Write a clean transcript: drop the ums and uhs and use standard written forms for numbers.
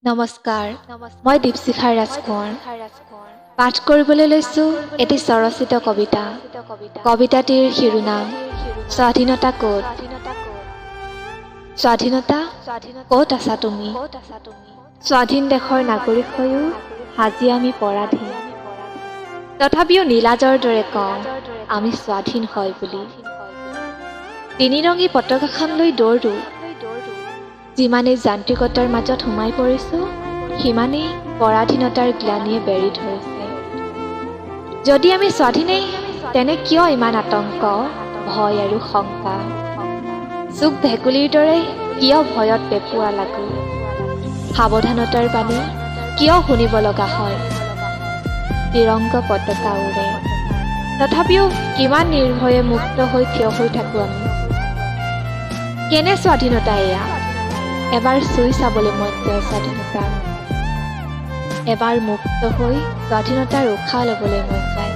নমস্কাৰ, মই দীপশিখা ৰাজকোঁৱৰ। পাঠ কৰিবলৈ লৈছোঁ এটি স্বৰচিত কবিতা। কবিতাটিৰ শিৰোনাম স্বাধীনতা ক'ত। স্বাধীনতা ক'ত আছা তুমি? স্বাধীন দেশৰ নাগৰিক হৈও আজি আমি পৰাধীন। তথাপিও নীলাজৰ দৰে কওঁ আমি স্বাধীন হয় বুলি। তিনিৰঙী পতাকাখন লৈ দৌৰোঁ। যিমানেই যান্ত্ৰিকতাৰ মাজত সোমাই পৰিছোঁ, সিমানেই পৰাধীনতাৰ গ্লানিয়ে বেৰি ধৰিছে। যদি আমি স্বাধীনেই, তেনে কিয় ইমান আতংক, ভয় আৰু শংকা? চুক ভেকুলীৰ দৰে কিয় ভয়ত পেঁপুৱা লাগো? সাৱধানতাৰ বাণী কিয় শুনিব লগা হয়? তিৰংগ পতাকা উৰে, তথাপিও কিমান নিৰ্ভয়ে মুক্ত হৈ থিয় হৈ থাকোঁ আমি। কেনে স্বাধীনতা এয়া? এবাৰ চুই চাবলৈ মন যায় স্বাধীনতা। এবাৰ মুক্ত হৈ স্বাধীনতাৰ উশাহ ল'বলৈ মন যায়।